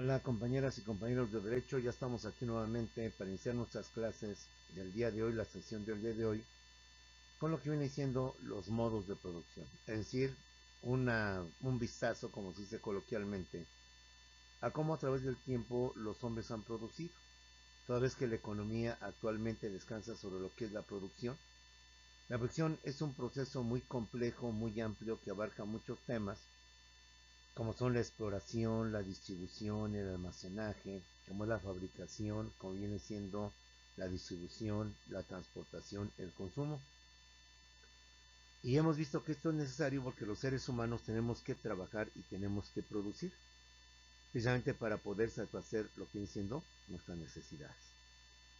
Hola compañeras y compañeros de Derecho, ya estamos aquí nuevamente para iniciar nuestras clases del día de hoy, la sesión del día de hoy, con lo que viene siendo los modos de producción. Es decir, un vistazo, como se dice coloquialmente, a cómo a través del tiempo los hombres han producido. Toda vez que la economía actualmente descansa sobre lo que es la producción. La producción es un proceso muy complejo, muy amplio, que abarca muchos temas como son la exploración, la distribución, el almacenaje, como es la fabricación, como viene siendo la distribución, la transportación, el consumo. Y hemos visto que esto es necesario porque los seres humanos tenemos que trabajar y tenemos que producir, precisamente para poder satisfacer lo que viene siendo nuestras necesidades.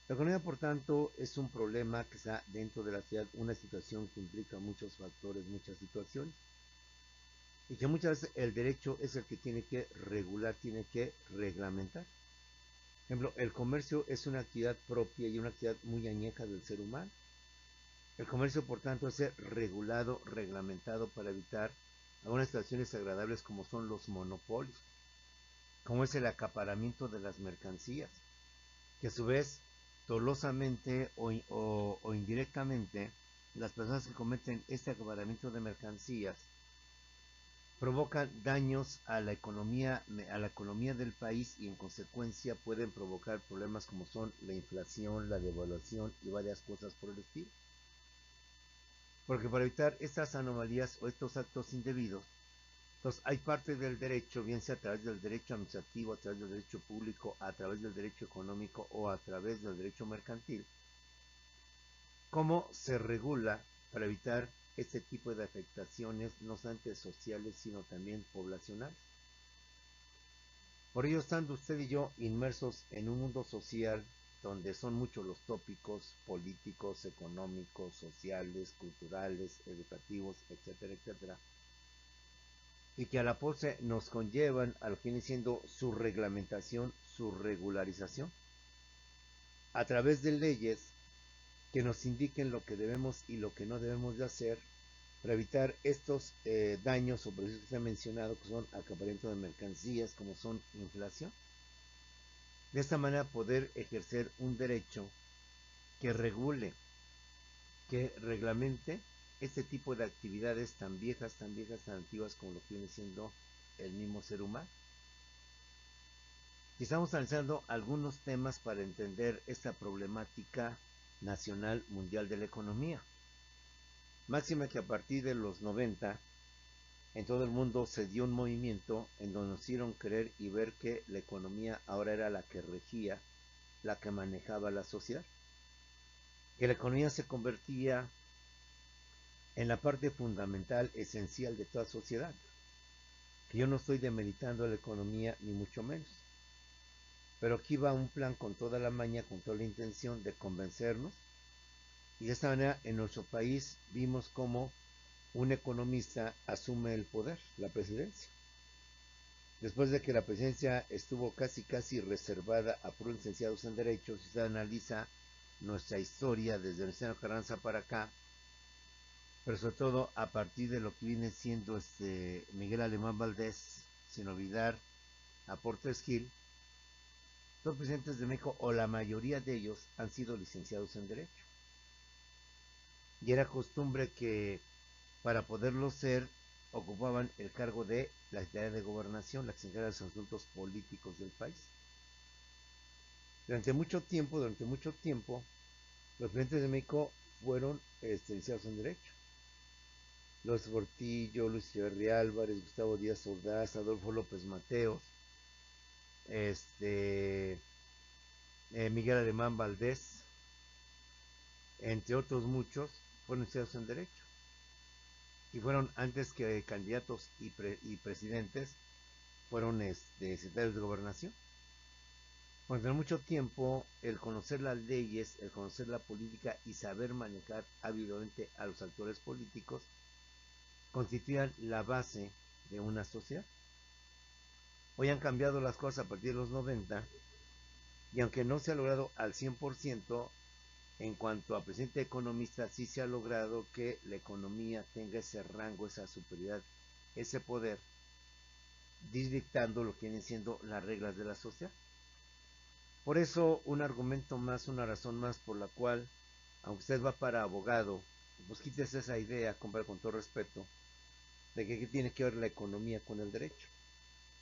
La economía, por tanto, es un problema que está dentro de la sociedad, una situación que implica muchos factores, muchas situaciones, y que muchas veces el derecho es el que tiene que regular, tiene que reglamentar. Por ejemplo, el comercio es una actividad propia y una actividad muy añeja del ser humano. El comercio, por tanto, es ser regulado, reglamentado para evitar algunas situaciones desagradables como son los monopolios, como es el acaparamiento de las mercancías, que a su vez, dolosamente o indirectamente, las personas que cometen este acaparamiento de mercancías provocan daños a la economía del país y en consecuencia pueden provocar problemas como son la inflación, la devaluación y varias cosas por el estilo. Porque para evitar estas anomalías o estos actos indebidos, entonces hay parte del derecho, bien sea a través del derecho administrativo, a través del derecho público, a través del derecho económico o a través del derecho mercantil, cómo se regula para evitar este tipo de afectaciones no solamente sociales sino también poblacionales. Por ello, estando usted y yo inmersos en un mundo social donde son muchos los tópicos políticos, económicos, sociales, culturales, educativos, etcétera, etcétera, y que a la postre nos conllevan a lo que viene siendo su reglamentación, su regularización, a través de leyes que nos indiquen lo que debemos y lo que no debemos de hacer para evitar estos daños o precios que se han mencionado, que son acaparamiento de mercancías, como son inflación. De esta manera poder ejercer un derecho que regule, que reglamente este tipo de actividades tan viejas, tan viejas, tan antiguas como lo que viene siendo el mismo ser humano. Y estamos analizando algunos temas para entender esta problemática nacional mundial de la economía. Máxima que a partir de los 90 en todo el mundo se dio un movimiento en donde nos hicieron creer y ver que la economía ahora era la que regía, la que manejaba la sociedad, que la economía se convertía en la parte fundamental, esencial de toda sociedad. Que yo no estoy demeritando la economía, ni mucho menos. Pero aquí va un plan con toda la maña, con toda la intención de convencernos. Y de esta manera, en nuestro país, vimos cómo un economista asume el poder, la presidencia. Después de que la presidencia estuvo casi casi reservada a puros licenciados en Derecho, si se analiza nuestra historia desde Venustiano Carranza para acá, pero sobre todo a partir de lo que viene siendo Miguel Alemán Valdés, sin olvidar a Portes Gil, los presidentes de México, o la mayoría de ellos, han sido licenciados en Derecho. Y era costumbre que para poderlo ser, ocupaban el cargo de la Secretaría de Gobernación, la que se encarga de los asuntos políticos del país. Durante mucho tiempo, los presidentes de México fueron licenciados en Derecho. Los Portillo, Luis Echeverría Álvarez, Gustavo Díaz Ordaz, Adolfo López Mateos, este, Miguel Alemán Valdés, entre otros muchos, fueron licenciados en Derecho. Y fueron antes que candidatos y presidentes, fueron secretarios de gobernación. Durante mucho tiempo, el conocer las leyes, el conocer la política y saber manejar hábilmente a los actores políticos constituían la base de una sociedad. Hoy han cambiado las cosas a partir de los 90 y aunque no se ha logrado al 100%, en cuanto a presidente economista, sí se ha logrado que la economía tenga ese rango, esa superioridad, ese poder dictando lo que vienen siendo las reglas de la sociedad. Por eso, un argumento más, una razón más por la cual, aunque usted va para abogado, pues quítese esa idea, compa, con todo respeto, de que tiene que ver la economía con el derecho.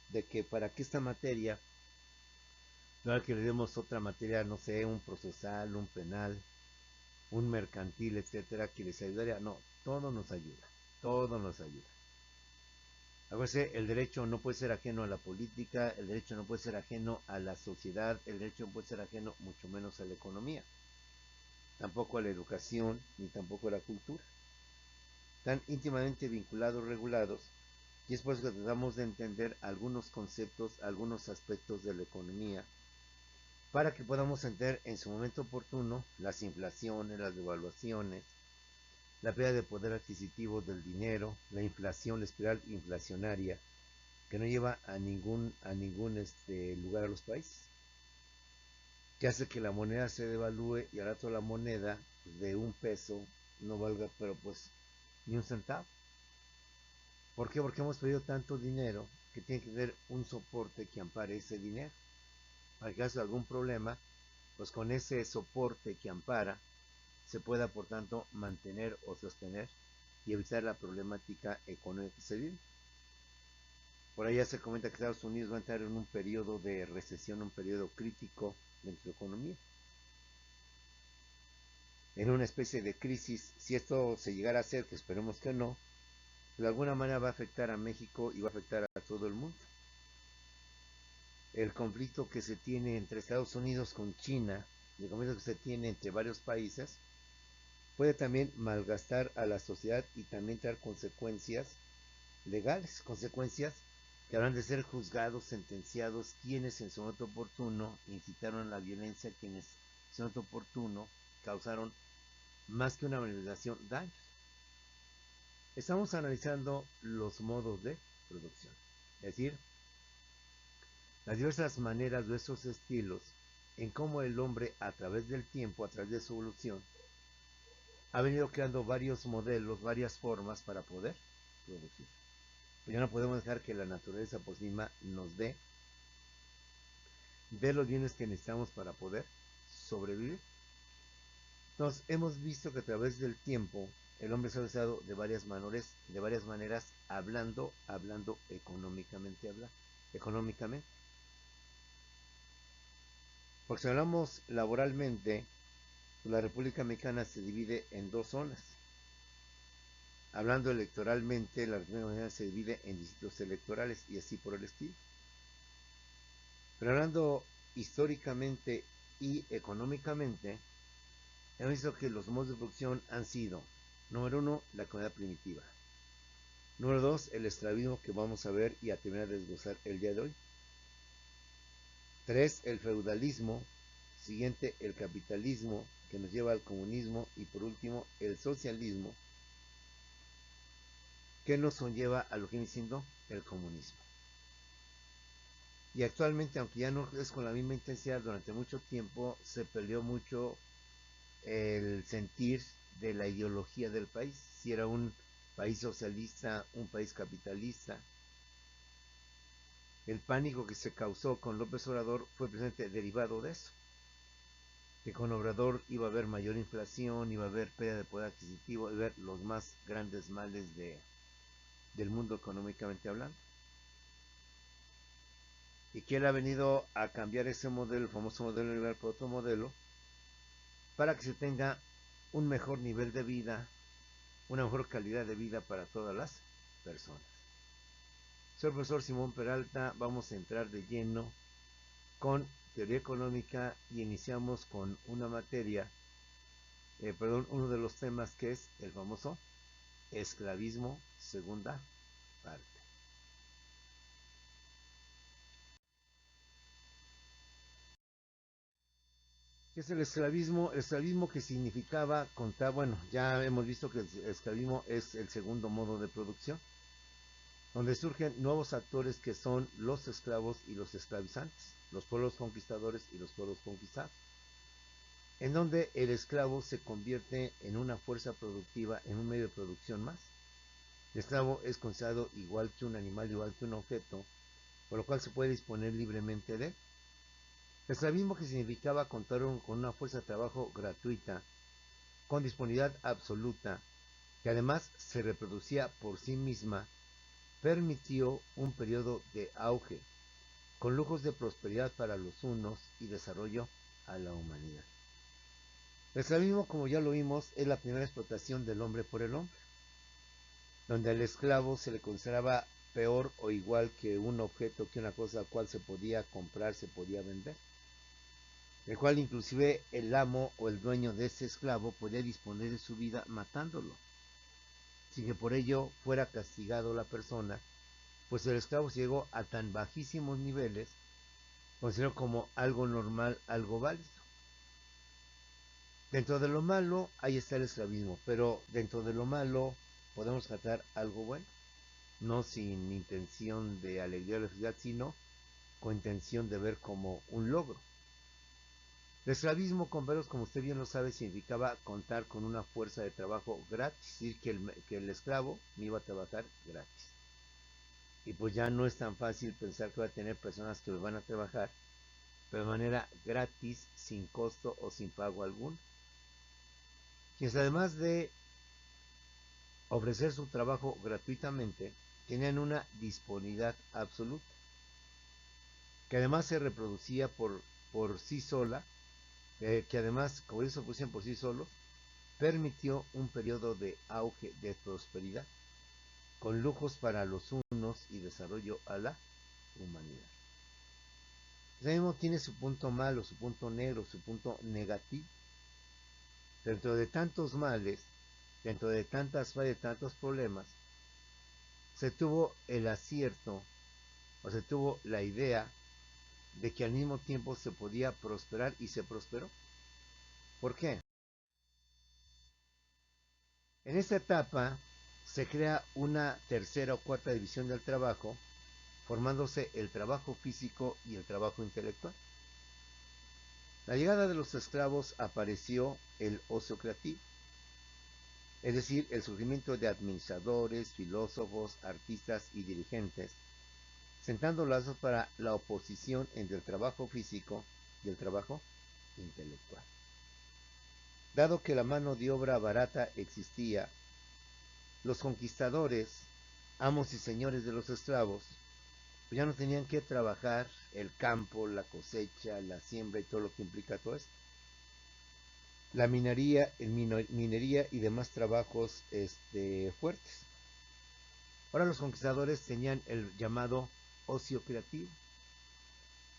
De que para que esta materia, no que le demos otra materia, no sé, un procesal, un penal, un mercantil, etcétera, que les ayudaría. No, todo nos ayuda, todo nos ayuda. A veces el derecho no puede ser ajeno a la política, el derecho no puede ser ajeno a la sociedad, el derecho no puede ser ajeno mucho menos a la economía, tampoco a la educación, ni tampoco a la cultura. Están íntimamente vinculados, regulados, y es por eso que tratamos de entender algunos conceptos, algunos aspectos de la economía, para que podamos entender en su momento oportuno las inflaciones, las devaluaciones, la pérdida de poder adquisitivo del dinero, la inflación, la espiral inflacionaria, que no lleva a ningún lugar a los países, que hace que la moneda se devalúe y al rato la moneda pues, de un peso no valga, pero pues ni un centavo. ¿Por qué? Porque hemos perdido tanto dinero que tiene que tener un soporte que ampare ese dinero. Para que caso de algún problema, pues con ese soporte que ampara, se pueda por tanto mantener o sostener y evitar la problemática económica que se vive. Por allá se comenta que Estados Unidos va a entrar en un periodo de recesión, un periodo crítico de su economía, en una especie de crisis. Si esto se llegara a hacer, que esperemos que no, de alguna manera va a afectar a México y va a afectar a todo el mundo. El conflicto que se tiene entre Estados Unidos con China, el conflicto que se tiene entre varios países, puede también malgastar a la sociedad y también traer consecuencias legales, consecuencias que habrán de ser juzgados, sentenciados, quienes en su momento oportuno incitaron a la violencia, quienes en su momento oportuno causaron más que una manifestación daños. Estamos analizando los modos de producción, es decir, las diversas maneras de esos estilos en cómo el hombre a través del tiempo, a través de su evolución, ha venido creando varios modelos, varias formas para poder producir. Ya no podemos dejar que la naturaleza por sí misma nos dé los bienes que necesitamos para poder sobrevivir. Entonces, hemos visto que a través del tiempo el hombre se ha usado de varias maneras hablando económicamente. Porque si hablamos laboralmente, la República Mexicana se divide en dos zonas. Hablando electoralmente, la República Mexicana se divide en distritos electorales y así por el estilo. Pero hablando históricamente y económicamente, hemos visto que los modos de producción han sido, número uno, la economía primitiva. Número dos, el esclavismo que vamos a ver y a terminar de desglosar el día de hoy. Tres, el feudalismo. Siguiente, el capitalismo, que nos lleva al comunismo. Y por último, el socialismo, que nos conlleva a lo que viene siendo el comunismo. Y actualmente, aunque ya no es con la misma intensidad, durante mucho tiempo se perdió mucho el sentir de la ideología del país, si era un país socialista, un país capitalista. El pánico que se causó con López Obrador fue precisamente derivado de eso, que con Obrador iba a haber mayor inflación, iba a haber pérdida de poder adquisitivo, iba a haber los más grandes males del mundo económicamente hablando. Y que él ha venido a cambiar ese modelo, el famoso modelo liberal, por otro modelo, para que se tenga un mejor nivel de vida, una mejor calidad de vida para todas las personas. Soy el profesor Simón Peralta, vamos a entrar de lleno con teoría económica y iniciamos con una materia, uno de los temas que es el famoso esclavismo, segunda parte. ¿Qué es el esclavismo? El esclavismo que significaba contar, bueno, ya hemos visto que el esclavismo es el segundo modo de producción, donde surgen nuevos actores que son los esclavos y los esclavizantes, los pueblos conquistadores y los pueblos conquistados, en donde el esclavo se convierte en una fuerza productiva, en un medio de producción más. El esclavo es considerado igual que un animal, igual que un objeto, por lo cual se puede disponer libremente de él. El esclavismo, que significaba contar con una fuerza de trabajo gratuita, con disponibilidad absoluta, que además se reproducía por sí misma, permitió un periodo de auge, con lujos de prosperidad para los unos y desarrollo a la humanidad. El esclavismo, como ya lo vimos, es la primera explotación del hombre por el hombre, donde al esclavo se le consideraba peor o igual que un objeto, que una cosa al cual se podía comprar, se podía vender, el cual inclusive el amo o el dueño de ese esclavo podía disponer de su vida matándolo, sin que por ello fuera castigado la persona, pues el esclavo llegó a tan bajísimos niveles, considerado como algo normal, algo válido. Dentro de lo malo, ahí está el esclavismo, pero dentro de lo malo podemos tratar algo bueno, no sin intención de alegría o felicidad, sino con intención de ver como un logro. El esclavismo, compañeros, como usted bien lo sabe, significaba contar con una fuerza de trabajo gratis, es decir, que el esclavo me iba a trabajar gratis. Y pues ya no es tan fácil pensar que va a tener personas que lo van a trabajar, pero de manera gratis, sin costo o sin pago alguno. Quienes además de ofrecer su trabajo gratuitamente, tenían una disponibilidad absoluta, que además se reproducía por sí sola, que además, como ellos se reproducían por sí solos, permitió un periodo de auge de prosperidad, con lujos para los unos y desarrollo a la humanidad. El mismo tiene su punto malo, su punto negro, su punto negativo. Dentro de tantos males, dentro de tantas fallas, de tantos problemas, se tuvo el acierto, o se tuvo la idea de que al mismo tiempo se podía prosperar, y se prosperó. ¿Por qué? En esta etapa se crea una tercera o cuarta división del trabajo, formándose el trabajo físico y el trabajo intelectual. La llegada de los esclavos apareció el ocio creativo, es decir, el surgimiento de administradores, filósofos, artistas y dirigentes, sentando lazos para la oposición entre el trabajo físico y el trabajo intelectual. Dado que la mano de obra barata existía, los conquistadores, amos y señores de los esclavos, pues ya no tenían que trabajar el campo, la cosecha, la siembra y todo lo que implica todo esto. La minería y demás trabajos fuertes. Ahora los conquistadores tenían el llamado ocio creativo,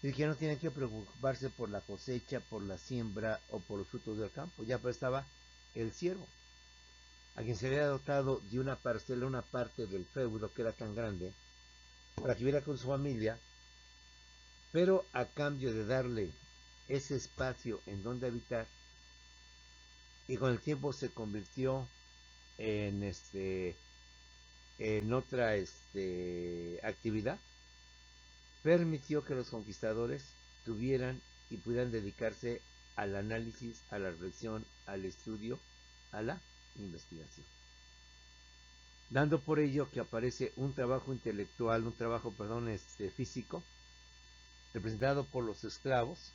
y que no tenían que preocuparse por la cosecha, por la siembra o por los frutos del campo. Ya estaba el siervo, a quien se había dotado de una parcela, una parte del feudo que era tan grande, para que viviera con su familia, pero a cambio de darle ese espacio en donde habitar, y con el tiempo se convirtió en en otra actividad, permitió que los conquistadores tuvieran y pudieran dedicarse al análisis, a la reflexión, al estudio, a la investigación. Dando por ello que aparece un trabajo intelectual, un trabajo, perdón, físico, representado por los esclavos,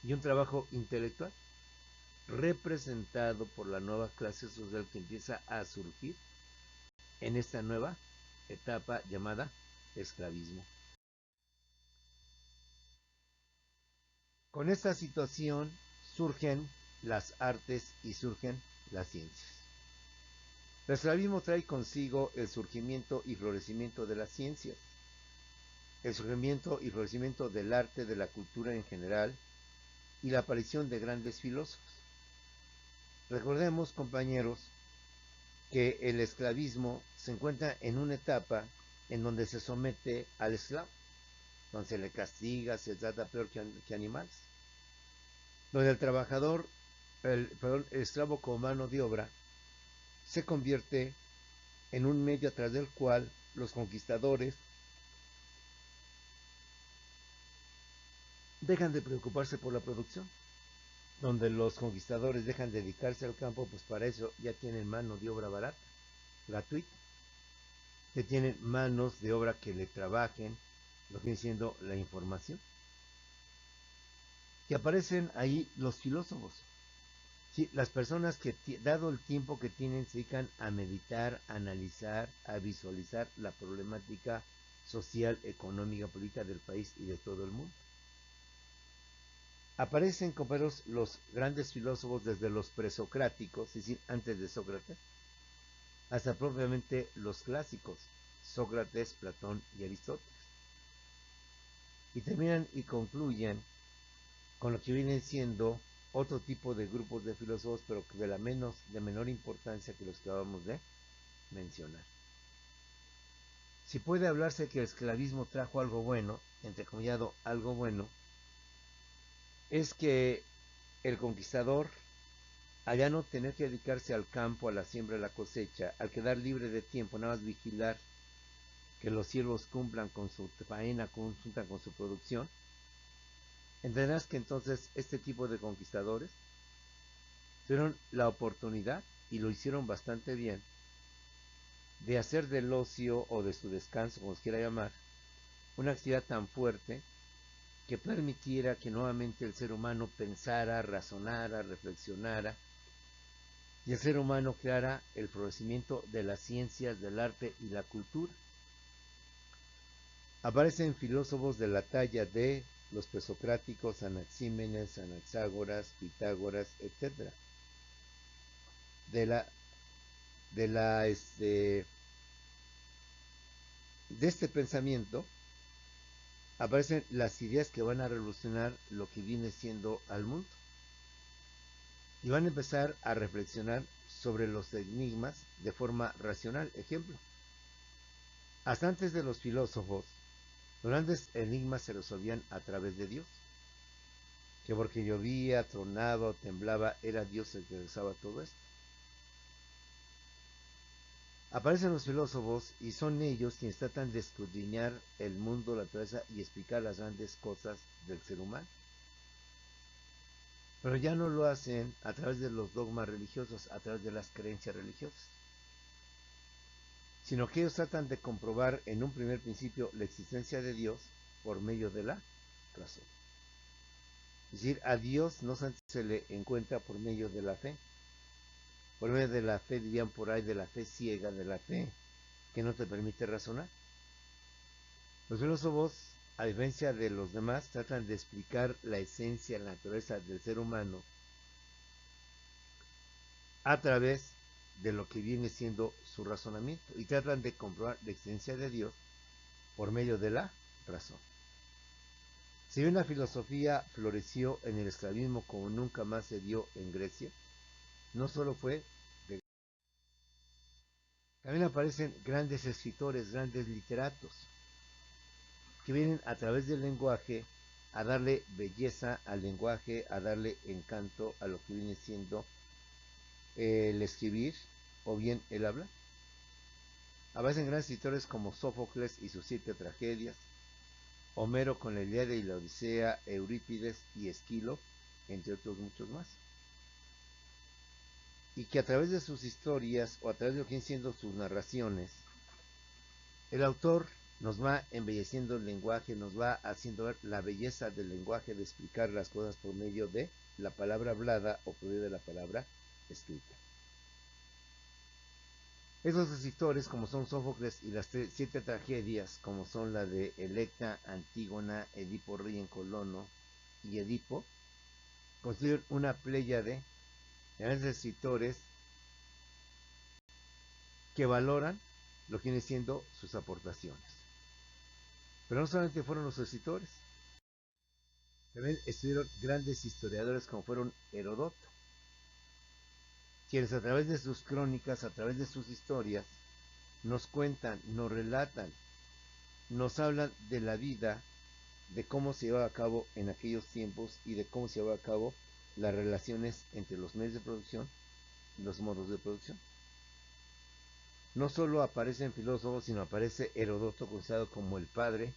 y un trabajo intelectual representado por la nueva clase social que empieza a surgir en esta nueva etapa llamada esclavismo. Con esta situación surgen las artes y surgen las ciencias. El esclavismo trae consigo el surgimiento y florecimiento de las ciencias, el surgimiento y florecimiento del arte, de la cultura en general, y la aparición de grandes filósofos. Recordemos, compañeros, que el esclavismo se encuentra en una etapa en donde se somete al esclavo, donde se le castiga, se trata peor que animales, donde el trabajador, el esclavo como mano de obra, se convierte en un medio a través del cual los conquistadores dejan de preocuparse por la producción, donde los conquistadores dejan de dedicarse al campo, pues para eso ya tienen mano de obra barata, gratuita, que tienen manos de obra que le trabajen, lo que viene siendo la información, que aparecen ahí los filósofos. Sí, las personas que, dado el tiempo que tienen, se dedican a meditar, a analizar, a visualizar la problemática social, económica, política del país y de todo el mundo. Aparecen, compañeros, los grandes filósofos desde los presocráticos, es decir, antes de Sócrates, hasta propiamente los clásicos, Sócrates, Platón y Aristóteles. Y terminan y concluyen con lo que vienen siendo otro tipo de grupos de filósofos, pero de menor importancia que los que acabamos de mencionar. Si puede hablarse que el esclavismo trajo algo bueno, entrecomillado algo bueno, es que el conquistador, al ya no tener que dedicarse al campo, a la siembra, a la cosecha, al quedar libre de tiempo, nada más vigilar que los siervos cumplan con su faena, cumplan con su producción, entenderás que entonces este tipo de conquistadores tuvieron la oportunidad, y lo hicieron bastante bien, de hacer del ocio o de su descanso, como se quiera llamar, una actividad tan fuerte que permitiera que nuevamente el ser humano pensara, razonara, reflexionara, y el ser humano creara el florecimiento de las ciencias, del arte y la cultura. Aparecen filósofos de la talla de los presocráticos, Anaxímenes, Anaxágoras, Pitágoras, etc. De la, de la, de este pensamiento aparecen las ideas que van a revolucionar lo que viene siendo al mundo. Y van a empezar a reflexionar sobre los enigmas de forma racional. Ejemplo, hasta antes de los filósofos, los grandes enigmas se resolvían a través de Dios. Que porque llovía, tronaba o temblaba, era Dios el que realizaba todo esto. Aparecen los filósofos y son ellos quienes tratan de escudriñar el mundo, la naturaleza y explicar las grandes cosas del ser humano. Pero ya no lo hacen a través de los dogmas religiosos, a través de las creencias religiosas, sino que ellos tratan de comprobar en un primer principio la existencia de Dios por medio de la razón. Es decir, a Dios no se le encuentra por medio de la fe. Por medio de la fe, dirían por ahí, de la fe ciega, de la fe que no te permite razonar. Los filósofos, a diferencia de los demás, tratan de explicar la esencia, la naturaleza del ser humano a través de lo que viene siendo su razonamiento y tratan de comprobar la existencia de Dios por medio de la razón. Si bien la filosofía floreció en el esclavismo como nunca más se dio en Grecia, no solo fue de... También aparecen grandes escritores, grandes literatos, que vienen a través del lenguaje a darle belleza al lenguaje, a darle encanto a lo que viene siendo el escribir o bien el hablar. Aparecen grandes escritores como Sófocles y sus 7 tragedias, Homero con la Ilíada y la Odisea, Eurípides y Esquilo, entre otros muchos más. Y que a través de sus historias o a través de lo que vienen siendo sus narraciones, el autor nos va embelleciendo el lenguaje, nos va haciendo ver la belleza del lenguaje, de explicar las cosas por medio de la palabra hablada o por medio de la palabra escrita. Esos escritores, como son Sófocles y las 7 tragedias, como son la de Electra, Antígona, Edipo Rey en Colono y Edipo, constituyen una pléyade de grandes escritores que valoran lo que viene siendo sus aportaciones. Pero no solamente fueron los escritores, también estuvieron grandes historiadores como fueron Herodoto, quienes a través de sus crónicas, a través de sus historias, nos cuentan, nos relatan, nos hablan de la vida, de cómo se llevaba a cabo en aquellos tiempos y de cómo se llevaba a cabo las relaciones entre los medios de producción y los modos de producción. No solo aparecen filósofos, sino aparece Herodoto considerado como el padre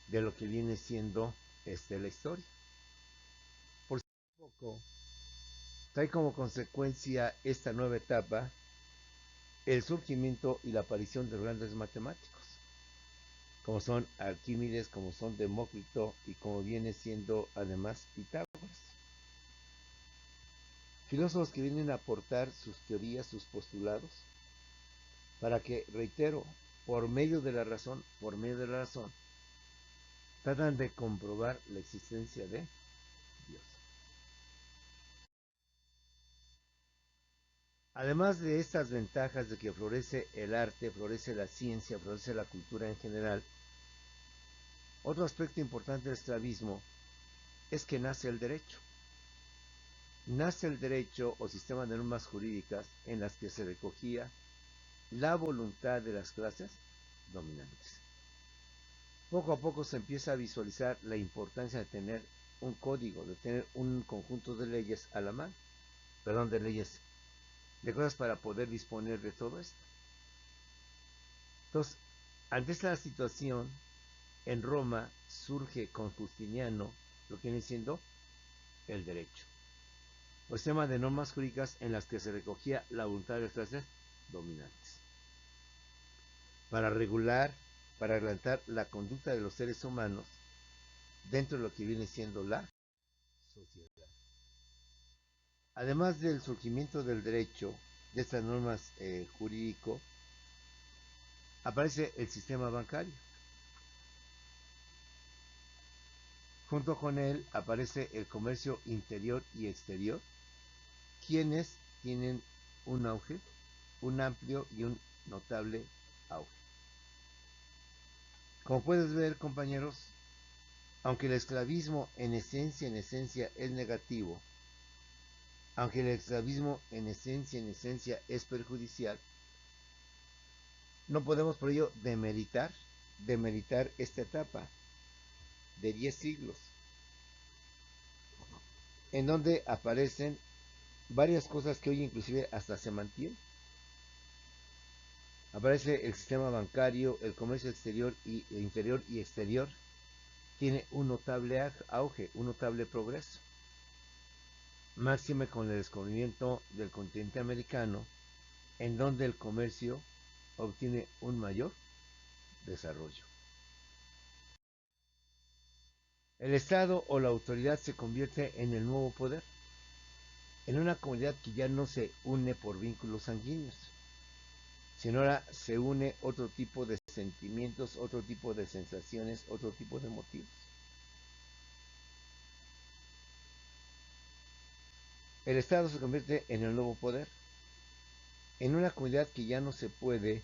de lo que viene siendo la historia. Por si poco, trae como consecuencia esta nueva etapa el surgimiento y la aparición de los grandes matemáticos. como son Arquímedes, como son Demócrito y como viene siendo además Pitágoras. Filósofos que vienen a aportar sus teorías, sus postulados, para que, reitero, por medio de la razón, tratan de comprobar la existencia de Dios. Además de estas ventajas de que florece el arte, florece la ciencia, florece la cultura en general, otro aspecto importante del esclavismo es que nace el derecho. Nace el derecho o sistema de normas jurídicas en las que se recogía la voluntad de las clases dominantes. Poco a poco se empieza a visualizar la importancia de tener un código, de tener un conjunto de leyes a la mano, perdón, de leyes, de cosas para poder disponer de todo esto. Entonces, ante esta situación, en Roma surge con Justiniano lo que viene siendo el derecho, o sistema de normas jurídicas en las que se recogía la voluntad de las clases dominantes, para regular, para adelantar la conducta de los seres humanos dentro de lo que viene siendo la sociedad. Además del surgimiento del derecho, de estas normas jurídico, aparece el sistema bancario. Junto con él aparece el comercio interior y exterior, quienes tienen un auge, un amplio y un notable auge. Como puedes ver, compañeros, aunque el esclavismo en esencia es negativo, aunque el esclavismo en esencia es perjudicial, no podemos por ello demeritar esta etapa de 10 siglos, en donde aparecen varias cosas que hoy inclusive hasta se mantienen. Aparece el sistema bancario, el comercio exterior y interior y exterior tiene un notable auge, un notable progreso. Máxime con el descubrimiento del continente americano, en donde el comercio obtiene un mayor desarrollo. El Estado o la autoridad se convierte en el nuevo poder, en una comunidad que ya no se une por vínculos sanguíneos, sino ahora se une otro tipo de sentimientos, otro tipo de sensaciones, otro tipo de motivos. El Estado se convierte en el nuevo poder, en una comunidad que ya no se puede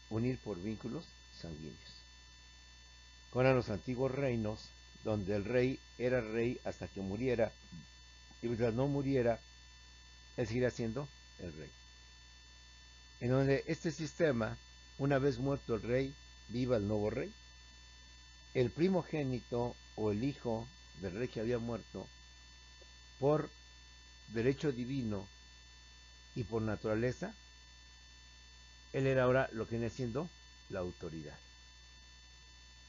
unir por vínculos sanguíneos. Como eran los antiguos reinos, donde el rey era rey hasta que muriera, y mientras no muriera, él seguirá siendo el rey. En donde este sistema, una vez muerto el rey, viva el nuevo rey. El primogénito o el hijo del rey que había muerto, por derecho divino y por naturaleza, él era ahora lo que viene siendo la autoridad.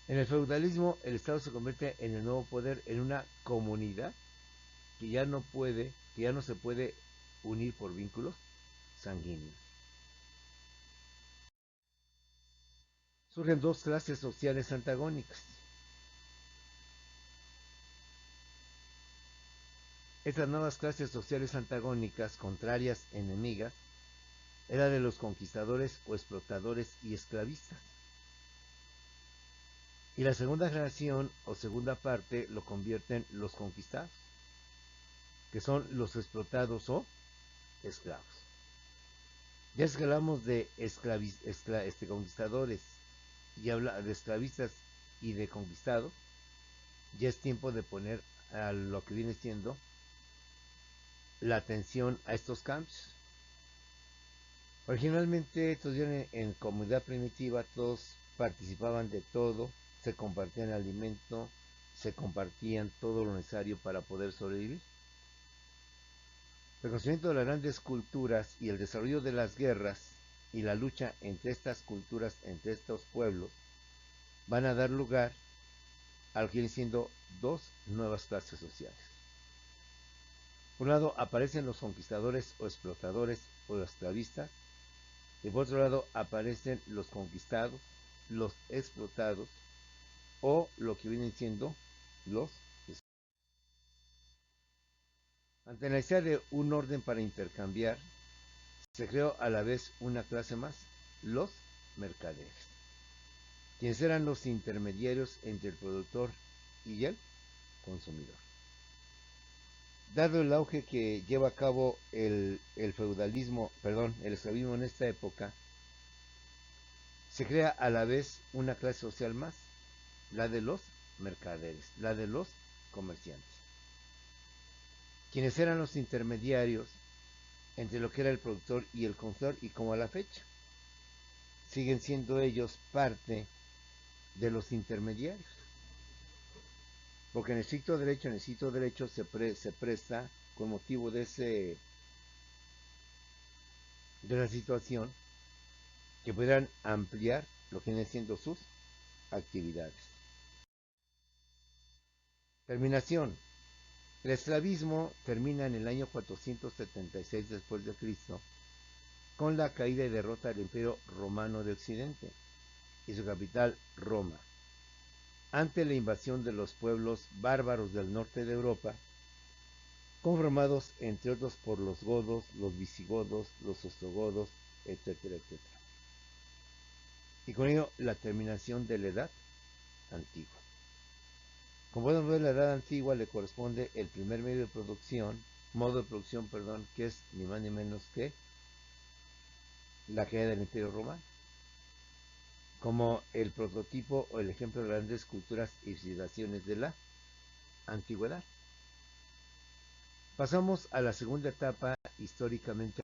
En el feudalismo, el Estado se convierte en el nuevo poder, en una comunidad que ya no se puede unir por vínculos sanguíneos. Surgen dos clases sociales antagónicas. Estas nuevas clases sociales antagónicas, contrarias, enemigas, era de los conquistadores o explotadores y esclavistas. Y la segunda generación o segunda parte lo convierten los conquistados, que son los explotados o esclavos. Ya es que hablamos de conquistadores y habla de esclavistas y de conquistados, ya es tiempo de poner a lo que viene siendo la atención a estos cambios. Originalmente, todos en comunidad primitiva, todos participaban de todo, se compartían alimento, se compartían todo lo necesario para poder sobrevivir. El conocimiento de las grandes culturas y el desarrollo de las guerras y la lucha entre estas culturas, entre estos pueblos, van a dar lugar a lo que vienen siendo dos nuevas clases sociales. Por un lado aparecen los conquistadores o explotadores o esclavistas, y por otro lado aparecen los conquistados, los explotados o lo que vienen siendo los. Ante la necesidad de un orden para intercambiar, se creó a la vez una clase más, los mercaderes, quienes eran los intermediarios entre el productor y el consumidor. Dado el auge que lleva a cabo el feudalismo, perdón, el esclavismo en esta época, se crea a la vez una clase social más, la de los mercaderes, la de los comerciantes, quienes eran los intermediarios entre lo que era el productor y el consumidor, y como a la fecha siguen siendo ellos parte de los intermediarios, porque en el estricto derecho se presta con motivo de la situación que pudieran ampliar lo que vienen siendo sus actividades. Terminación. El esclavismo termina en el año 476 después de Cristo con la caída y derrota del Imperio Romano de Occidente y su capital Roma, ante la invasión de los pueblos bárbaros del norte de Europa, conformados entre otros por los godos, los visigodos, los ostrogodos, etcétera, etcétera. Y con ello la terminación de la Edad Antigua. Como podemos ver, la Edad Antigua le corresponde el primer modo de producción, perdón, que es ni más ni menos que la caída del Imperio Romano, como el prototipo o el ejemplo de grandes culturas y civilizaciones de la antigüedad. Pasamos a la segunda etapa históricamente